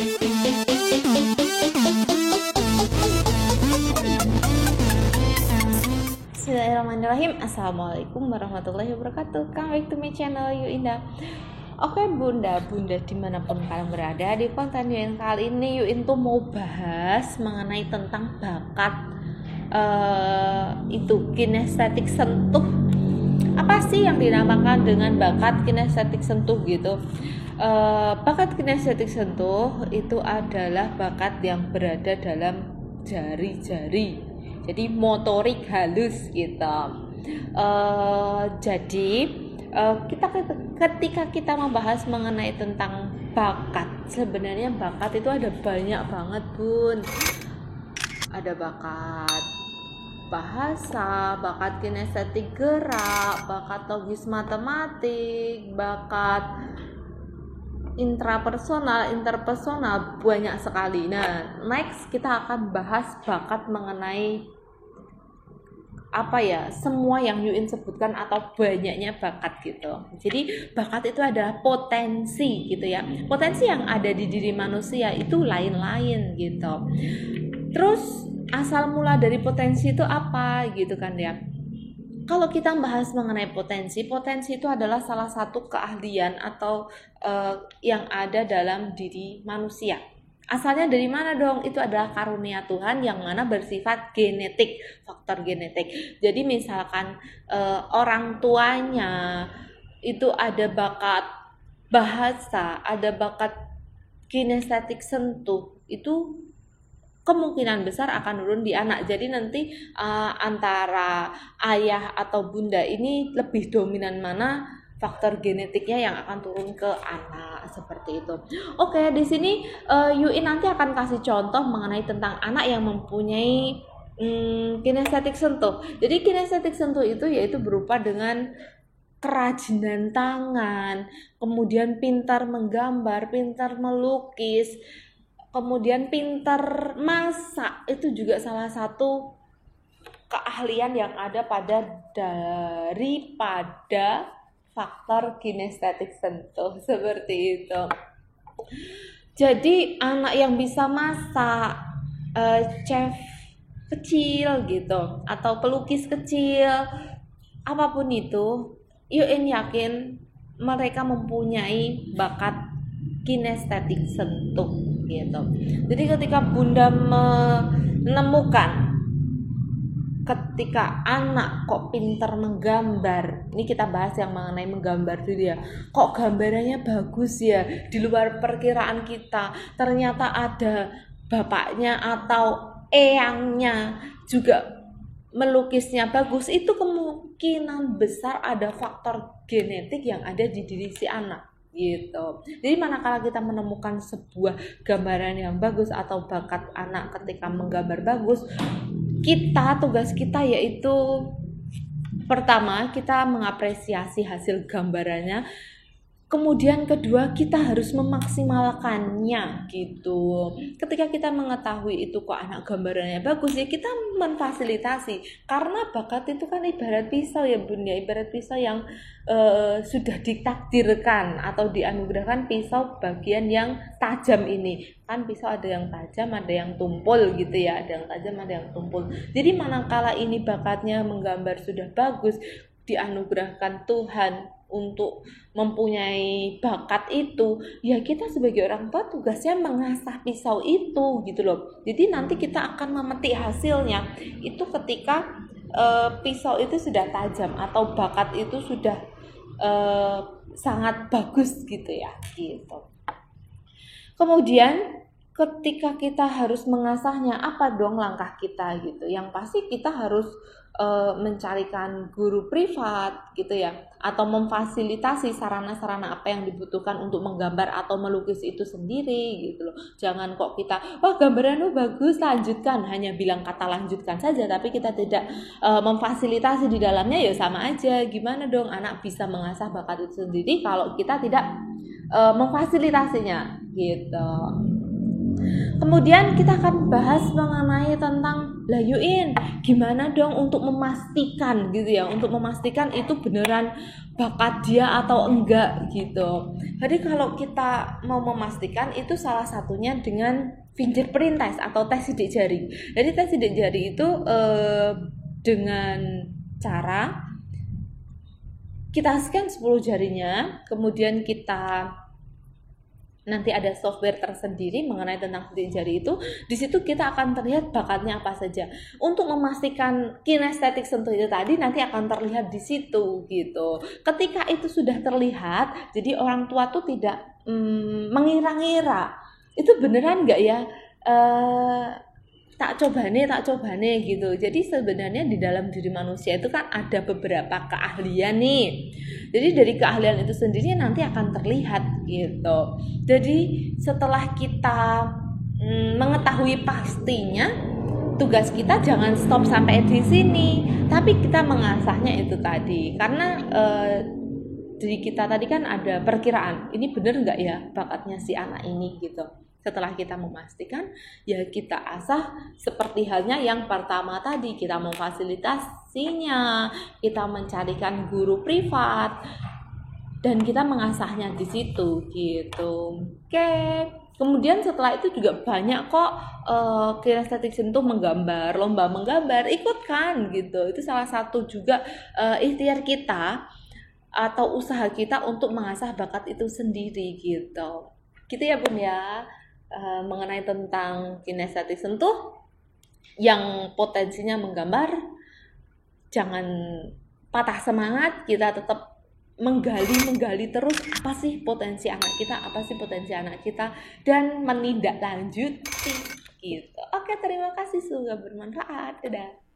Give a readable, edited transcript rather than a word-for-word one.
Bismillahirrahmanirrahim. Assalamualaikum warahmatullahi wabarakatuh. Come back to my channel Yu Indah. Oke bunda dimanapun kalian berada, di konten Yuin kali ini Yuin tuh mau bahas mengenai tentang bakat kinestetik sentuh. Apa sih yang dinamakan dengan bakat kinestetik sentuh gitu? Bakat kinestetik sentuh itu adalah bakat yang berada dalam jari-jari. Jadi motorik halus gitu. Ketika kita membahas mengenai tentang bakat, sebenarnya bakat itu ada banyak banget bun. Ada bakat bahasa, bakat kinestetik gerak, bakat logis matematik, bakat interpersonal, banyak sekali. Nah, next kita akan bahas bakat mengenai semua yang Yuin sebutkan atau banyaknya bakat gitu. Jadi bakat itu adalah potensi gitu ya. Potensi yang ada di diri manusia itu lain-lain gitu. Terus asal mula dari potensi itu apa gitu kan ya. Kalau kita bahas mengenai potensi itu adalah salah satu keahlian atau yang ada dalam diri manusia. Asalnya dari mana dong? Itu adalah karunia Tuhan yang mana bersifat genetik, faktor genetik. Jadi misalkan orang tuanya itu ada bakat bahasa, ada bakat kinestetik sentuh, itu kemungkinan besar akan turun di anak. Jadi nanti antara ayah atau bunda ini lebih dominan mana faktor genetiknya yang akan turun ke anak, seperti itu. Oke, di sini Yuin nanti akan kasih contoh mengenai tentang anak yang mempunyai kinestetik sentuh. Jadi kinestetik sentuh itu yaitu berupa dengan kerajinan tangan, kemudian pintar menggambar, pintar melukis, kemudian pintar masak. Itu juga salah satu keahlian yang ada daripada faktor kinestetik sentuh, seperti itu. Jadi anak yang bisa masak, chef kecil gitu, atau pelukis kecil, apapun itu, Yuin yakin mereka mempunyai bakat kinestetik sentuh gitu. Jadi ketika bunda menemukan ketika anak kok pintar menggambar, ini kita bahas yang mengenai menggambar dulu ya, kok gambarannya bagus ya, di luar perkiraan kita, ternyata ada bapaknya atau eyangnya juga melukisnya bagus, itu kemungkinan besar ada faktor genetik yang ada di diri si anak gitu. Jadi manakala kita menemukan sebuah gambaran yang bagus atau bakat anak ketika menggambar bagus, tugas kita yaitu pertama kita mengapresiasi hasil gambarannya, kemudian kedua kita harus memaksimalkannya gitu. Ketika kita mengetahui itu kok anak gambarannya bagus, ya kita memfasilitasi, karena bakat itu kan ibarat pisau ya bun ya, ibarat pisau yang sudah ditakdirkan atau dianugerahkan pisau bagian yang tajam ini. Kan pisau ada yang tajam, ada yang tumpul gitu ya, ada yang tajam, ada yang tumpul. Jadi manakala ini bakatnya menggambar sudah bagus, dianugerahkan Tuhan untuk mempunyai bakat itu, ya kita sebagai orang tua tugasnya mengasah pisau itu gitu loh. Jadi nanti kita akan memetik hasilnya itu ketika pisau itu sudah tajam atau bakat itu sudah sangat bagus gitu ya gitu. Kemudian ketika kita harus mengasahnya, apa dong langkah kita gitu? Yang pasti kita harus mencarikan guru privat gitu ya, atau memfasilitasi sarana-sarana apa yang dibutuhkan untuk menggambar atau melukis itu sendiri gitu loh. Jangan kok kita, gambaranmu bagus, lanjutkan, hanya bilang kata lanjutkan saja, tapi kita tidak memfasilitasi di dalamnya, ya sama aja. Gimana dong anak bisa mengasah bakat itu sendiri kalau kita tidak memfasilitasinya gitu. Kemudian kita akan bahas mengenai tentang layuin gimana dong untuk memastikan gitu ya, untuk memastikan itu beneran bakat dia atau enggak gitu. Jadi kalau kita mau memastikan itu salah satunya dengan fingerprint test atau tes sidik jari. Jadi tes sidik jari itu dengan cara kita scan 10 jarinya, kemudian kita nanti ada software tersendiri mengenai tentang sidik jari itu. Di situ kita akan terlihat bakatnya apa saja. Untuk memastikan kinestetik sentuh itu tadi nanti akan terlihat di situ gitu. Ketika itu sudah terlihat, jadi orang tua tuh tidak mengira-ngira itu beneran nggak ya, tak coba nih gitu. Jadi sebenarnya di dalam diri manusia itu kan ada beberapa keahlian nih. Jadi dari keahlian itu sendiri nanti akan terlihat gitu. Jadi setelah kita mengetahui pastinya, tugas kita jangan stop sampai di sini, tapi kita mengasahnya itu tadi. Karena diri kita tadi kan ada perkiraan, ini bener nggak ya bakatnya si anak ini gitu. Setelah kita memastikan, ya kita asah seperti halnya yang pertama tadi, kita memfasilitasinya, kita mencarikan guru privat, dan kita mengasahnya di situ gitu. Oke. Kemudian setelah itu juga banyak kok kinestetik sentuh menggambar, lomba menggambar, ikutkan gitu. Itu salah satu juga ikhtiar kita atau usaha kita untuk mengasah bakat itu sendiri gitu. Gitu ya Bun ya. Mengenai tentang kinestetik sentuh yang potensinya menggambar, jangan patah semangat, kita tetap menggali terus apa sih potensi anak kita dan menindaklanjuti gitu. Oke, terima kasih, semoga bermanfaat. Dadah.